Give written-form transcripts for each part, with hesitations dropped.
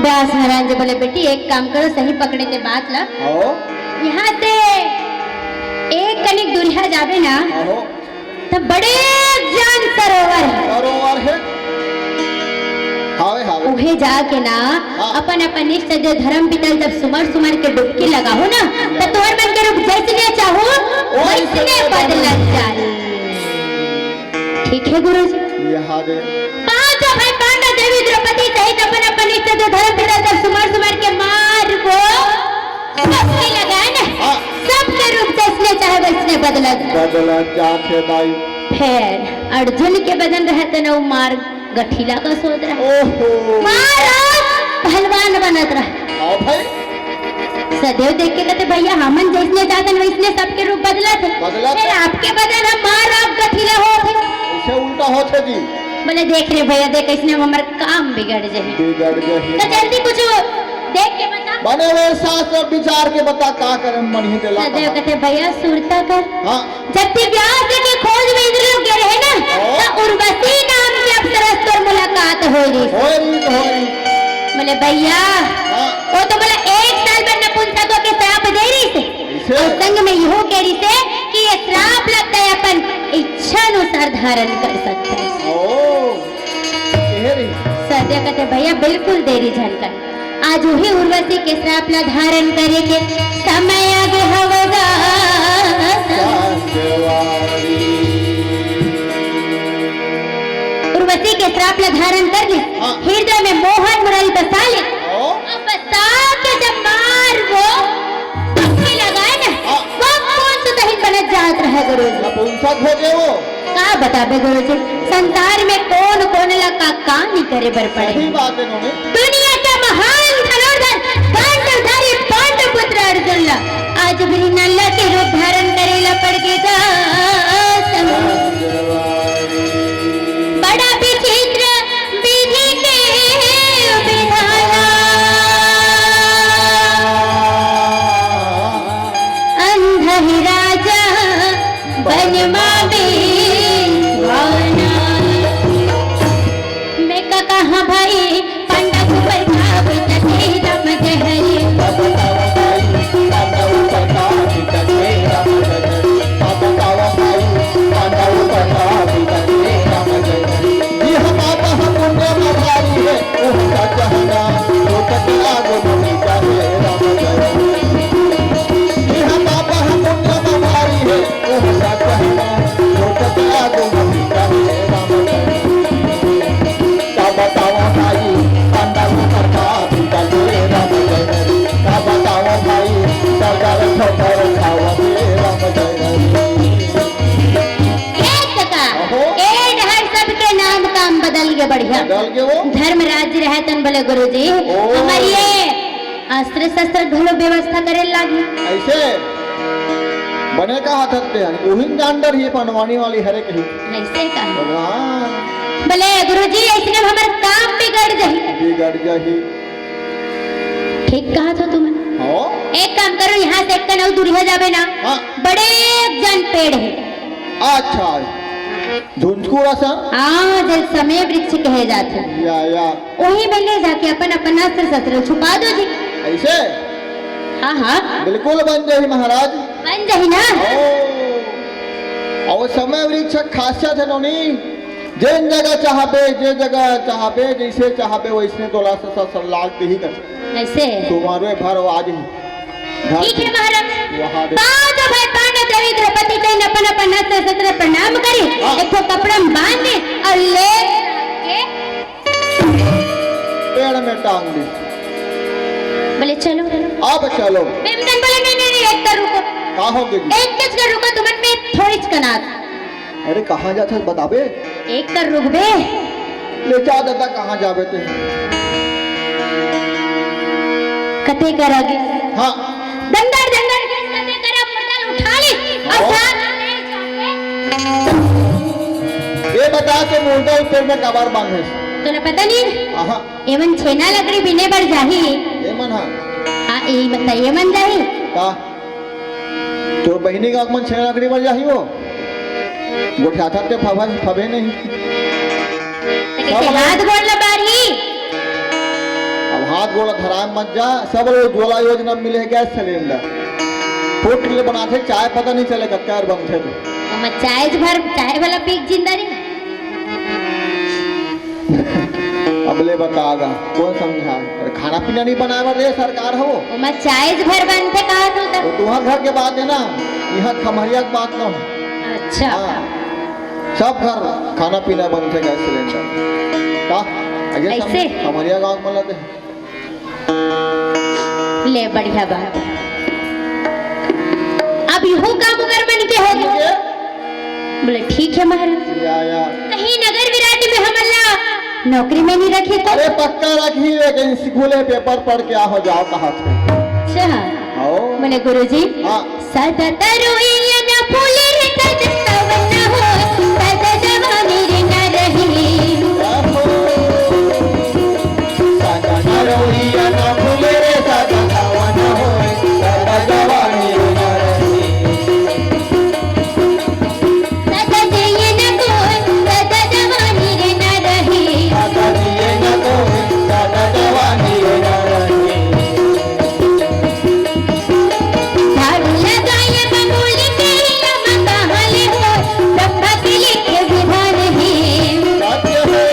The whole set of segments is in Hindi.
व्यास महाराज बोले बेटी एक काम करो, सही पकड़े थे बात ला। यहाँ से एक कनिक दूरिया जावे ना तो बड़े जान सरोवर है। उहे जाके ना अपन अपन इष्ट जो धर्म पितल जब सुमर के डुबकी लगाओ ना तो तोहर मन के रूप जैसने चाहो वैसने बदलत जाए। ठीक है गुरुजी। पांचों भाई पांडव देवी द्रौपदी सहित अपन अपन इष्ट जो धर्म पितल जब सुमर के मार को डुबकी लगाए ना सबके रूप जैसने चाहे वैसने बदलत जाते दाई। फिर अर्जुन के बदन रहते ना वो मार गठीला का सोच रहा पहलवान बनत रहा। सदैव देख के कहते भैया हमन जैसने जातन वैसने सबके रूप बदलत है। फिर आपके बदन हम मार आप गठीला हो थे ऐसे उल्टा होते जी। बोले देख रहे भैया देख इसने हमार काम बिगड़ जाए तो जल्दी कुछ देख के बता बने हुए शास्त्र विचार के बता का करे मन ही देला। सदैव कहते भैया सुरता कर। हां जब व्यास की खोज में इधर लोग गए रहे ना तो उर्वशी नाम की अप्सरा से मुलाकात हो रही। बोले भैया वो तो बोला एक साल में नपुंसकों के श्राप दे रही थी और संग में यहो कह रही थे कि ये श्राप लगता है अपन इच्छा अनुसार धारण कर सकता है। सदैव कहते भैया बिल्कुल देरी झलकर आज वही उर्वशी के श्राप ला धारण करे के समय आगे हवदा। उर्वशी के श्राप ला धारण कर ली हृदय में मोहन मुरली बसा ले अब बसा के जब मार वो डुबकी लगाए ना वो कौन सा दही बनत जात रहा गुरुजी। नपुंसक हो गए वो का बताबे गुरुजी संसार में कौन कौन ला का नहीं करे बर पड़े। सही बात है दुनिया का महान धनुर्धर पांडवधारी पांडव पुत्र अर्जुन ला आज भी नल्ला के रूप धारण करेला पड़ गया। बड़ा विचित्र विधि के विधाना अंधा ही राजा बनवा मैं कहा भाई पांडव प्रताप राम जहरी बढ़िया धर्मराज रहे तन बोले गुरुजी हमारी अस्त्र शस्त्र धुलो व्यवस्था करे लागी ऐसे बने का हाथ हत्ते हैं उहिन जानदर ही पनवानी वाली हरे कही ऐसे का बोले गुरुजी ऐसे हमारा काम बिगड़ जाही। ठीक कहा था तुमने। एक काम करो यहाँ से एक कनौ दूर हो जावे ना बड़े जन पेड़ है। अच्छा झुंझकू रसा जल समय वृक्ष कहे जाते या वही में ले जाके अपन अपन अस्त्र शस्त्र छुपा दो जी। ऐसे हाँ बिल्कुल बन जाही महाराज बन जाही ना। और समय वृक्ष खासियत है नोनी जिन जगह चाहबे जैसे चाहबे वैसे तोला से सलाह ही कर ऐसे तुम्हारे भर आज ही ठीक है महाराज। बाद भाई पांडव देवी द्रौपदी जैन अपन अपन अस्त्र शस्त्र प्रणाम करी एक तो कपड़ा बांध दे और ले के पेड़ में टांग दी। बोले चलो अब चलो। भीमसेन बोले नहीं एक कर रुको। कहाँ होगे एक कर रुको तुमन में थोड़ी कनात। अरे कहाँ जाते बताबे। एक कर रुक बे ले जा दादा कहाँ जाबे ते कते करोगे। हाँ दंडर कते करा मुर्दा उठा ली और साथ ले जाके ये बता के मुर्दा ऊपर में कबार बांधे तोला पता नहीं एमन छेना लकड़ी बिने बढ़ जाही एमन हाँ यही बता एमन जाही का तोर बहिनी का मन छेना लकड़ी बढ़ जाही वो गोठा था ते फबे नहीं हाथ गोड़ लबारी। अब हाथ गोला धराए मत जा, सब लोग उज्ज्वला योजना में मिले गैस सिलेंडर फूट के लिए बनाते चाय पता नहीं चलेगा कैर बनते तो हम चाय वाला पीक जिंदा रे अबले बतागा कौन समझा। अरे खाना पीना नहीं बनाया रे सरकार हो हम चाय भर बनते कहा तो तो तुम्हार घर के बात है ना, यहाँ खमरिया की बात ना हो। अच्छा हाँ, सब घर खाना पीना बनते गैस सिलेंडर का ऐसे? खमरिया गाँव में लगे ले बढ़िया बात है। अब यूं काम कर मन के हो बोले ठीक है महाराज। या कहीं नगर विराट में हम अल्लाह नौकरी में नहीं रखे तो? अरे पक्का रखी लेकिन स्कूले पेपर पढ़ के हो जाओ कहा थे। अच्छा बोले गुरुजी हाँ सदा तरुइया न फूले तद सवन हो सदा जवानी रे न रही सदा तरुइया न फूले सदा जवान हो सदा जवानी रे न रही सदा दिए न कोई सदा जवानी रे न रही सदा दिए न कोई सदा जवानी रे न रही झाड़ू लगाए बबूल के हम कहाले हो ब्रह्मा के लिखे विधान है सत्य है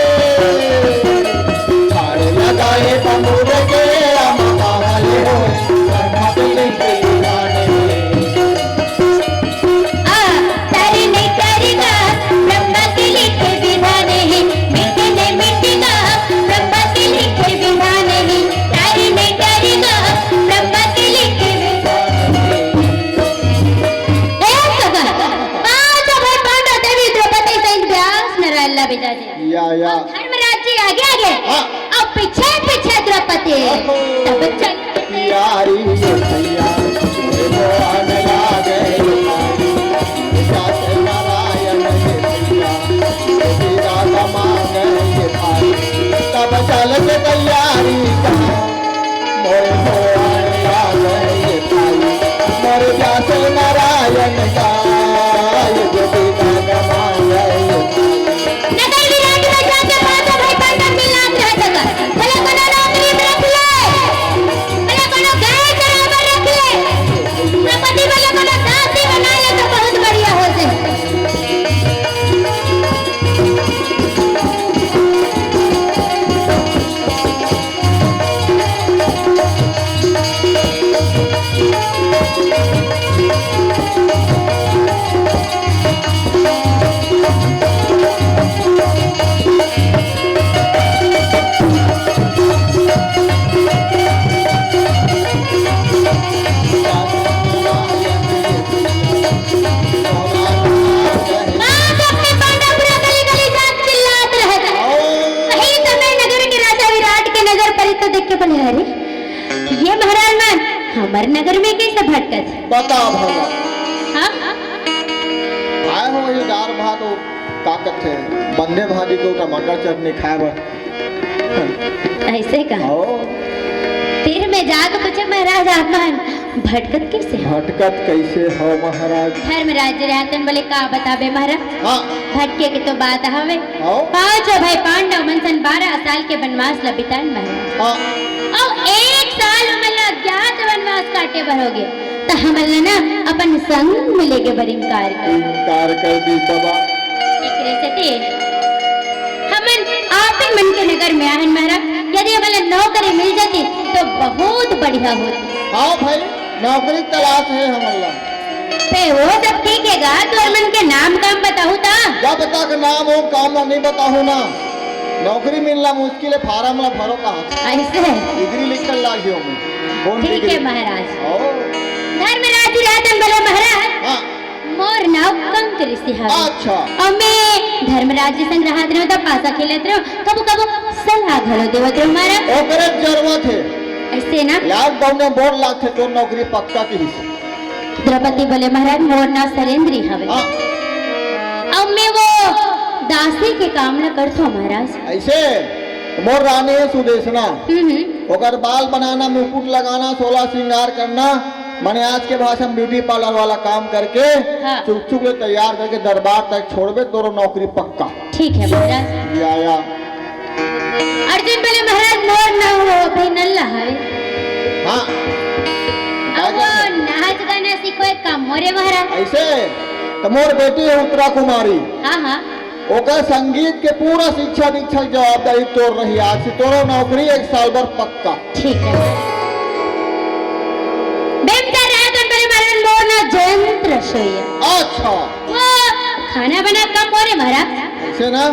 झाड़ लगाए बबूल के हम कहाले हो ब्रह्मा के लिखे विधान है तारे नहीं करेगा ब्रह्मा के लिखे विधान है मिट्टी नहीं मिटेगा ब्रह्मा के लिखे विधान है तारे नहीं करेगा ब्रह्मा के लिखे विधान एक सगन पांच भाई पांडव देवी द्रौपदी सहित व्यास नरल्ला बिजाजी या धर्मराज जी आगे आगे हाँ। अब पीछे पीछे द्रौपदी तब चल प्यारी भैया भगवान लागे जाते नारायण के भैया तेरा मांगे ये भाई तब चल के तैयारी का मोर भगवान लागे ये भाई मोर जाते नारायण का ये तेरा मांगे ये नगर विराट में जाके पांचों भाई पांडव मिलान रह जगह भले कोनो नौकरी में रख ले भले कोनो गाय चरावर रख ले द्रौपदी भले कोनो दासी बना ले तो बहुत बढ़िया हो जाए। आप अपने पांडव पूरा गली गली जात चिल्लात रहता कहीं समय नगर के राजा विराट के नगर पर तो देख के बोले अरे ये महाराज मान हमारे नगर में कैसे भटकत बता भला हाँ आए हो ये दाल भात हो का कहते बंदे भाजी को टमाटर चटनी खाए बस ऐसे कहा आओ फिर मैं जाकर पूछा महाराज आप मान भटकत कैसे हो भटकत कैसे हो महाराज। धर्मराज रहतन बोले का बताबे महाराज हाँ भटके के तो बात हवे आओ पांचों भाई पांडव मनसन 12 साल के वनवास ला बितान महाराज हाँ और एक साल उमल अज्ञात वनवास काटे भरोगे तो हमल ना अपन संग मिलेगे बर इनकार कर इनकार कर दी बाबा एकरे से ते हमन आप ही मन के नगर में आहन महाराज यदि हमल नौकरी मिल जाती तो बहुत बढ़िया होती। हाँ भाई नौकरी तलाश है हमारा पे वो सब ठीक है गा तो मन के नाम काम बताऊं ता जब तक नाम हो काम नहीं बताओ ना नौकरी मिलना मुश्किल है फार्म ला भरो कहाँ ऐसे डिग्री लिख कर लाग गयो मैं कौन ठीक है डिग्री महाराज आओ धर्मराज रहतन बोले महाराज हाँ मोर नाव कंक ऋषि हवे अच्छा और मैं धर्मराज जी संग रहत रहो तो पासा खेलत रहो कबो कबो सलाह घलो देवत रहो महाराज ओकरे जरूरत है ऐसे ना लाख बहुने बोल लाख थे तो नौकरी पक्का की हिस्से द्रौपदी बोले महाराज मोर नाव सरेंद्री हवे हाँ अब मैं वो दासी के काम न करथो महाराज ऐसे मोर रानी है सुदेशना हम्म ओकर बाल बनाना मुकुट लगाना 16 श्रृंगार करना मैंने आज के भाषा में ब्यूटी पार्लर वाला काम करके हाँ। चुप चुप ले तैयार करके दरबार तक छोड़बे तोरो नौकरी पक्का ठीक है महाराज या अर्जुन बोले महाराज मोर ना हो अभी नल्ला है। हाँ अब वो नाच गाना सीखो एक काम मोरे महाराज। ऐसे तो मोर बेटी है उत्तरा कुमारी, हाँ हाँ ओकर संगीत के पूरा शिक्षा दीक्षा की जवाबदारी तोड़ रही। आज से तोरो नौकरी 1 साल भर पक्का। ठीक है। बेमता रात बड़े महाराज मोर ना जयंत रसोईया। अच्छा वो खाना बना कम मोरे महाराज। ऐसे ना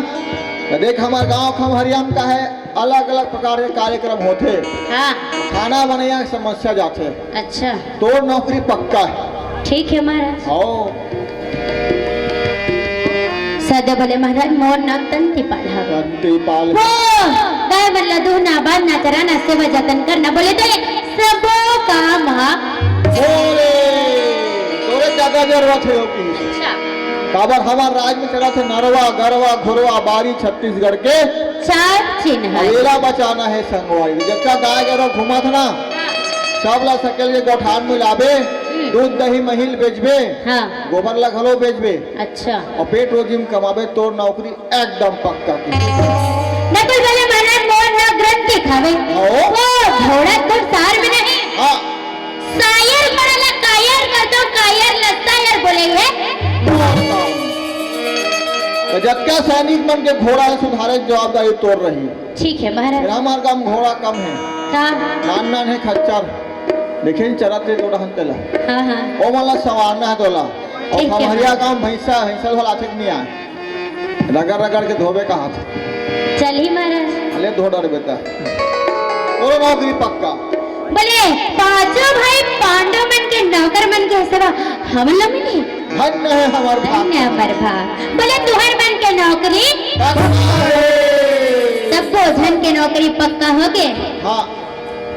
तो देख हमारे गांव खमहरिया का है अलग अलग प्रकार के कार्यक्रम होते, हाँ खाना बनैया की समस्या जाते, अच्छा तोर नौकरी पक्का है। ठीक है महाराज। आओ सदा बोले महाराज मोर नाम तंती पाल है। तंती पाल वो गाय बल्ला दूहना बांधना चराना सेवा जतन करना बोले तो सबो काम हाँ। बोले तोरे ज्यादा जरूरत है की अच्छा काबर हमार राज में चला थे नरवा गरवा घुरवा बारी छत्तीसगढ़ के 4 चिन्ह है। अकेला बचाना है संगवाई। जबका गाय गरवा घुमा था ना सब ला सकेल के गौठान में लाबे, दूध दही महिल बेचबे, हाँ गोबर ला घलो बेचबे अच्छा और पेट रोजी में कमाबे, तोर नौकरी एकदम पक्का की। नकुल बोले महाराज मोर ना ग्रंथि खावे। आओ। वो घोड़ा तो सार में नहीं हाँ सायर पड़ला कायर कर दो कायर लगता यार बोलेंगे। तो जबका सैनिक मन के घोड़ा है सुधारे की जवाबदारी तोड़ रही। ठीक है महाराज। हमार गांव घोड़ा कम है, हाँ नान नान है खच्चर देखे चरत रे तोड़ा हंतेला हाँ हाँ ओ मला सवारना है तोला। और ठीक है। खमहरिया गांव भैंसा भैंसल वाला ठीक नहीं आए, रगड़ रगड़ के धोबे का हाथ चल ही महाराज। अले धो डर बेटा तोरो नौकरी पक्का। बोले पांचों भाई पांडव मन के नौकर मन के सेवा हम लोग मिली धन्य है हमार भाग। धन्य अमर भाग। बोले तुहर मन के नौकरी सबको धन के नौकरी पक्का हो गए। हाँ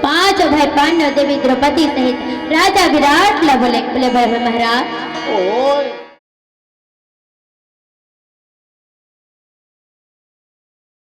5 भाई पांडव देवी द्रौपदी सहित राजा विराट ला बोले बोले महाराज ओए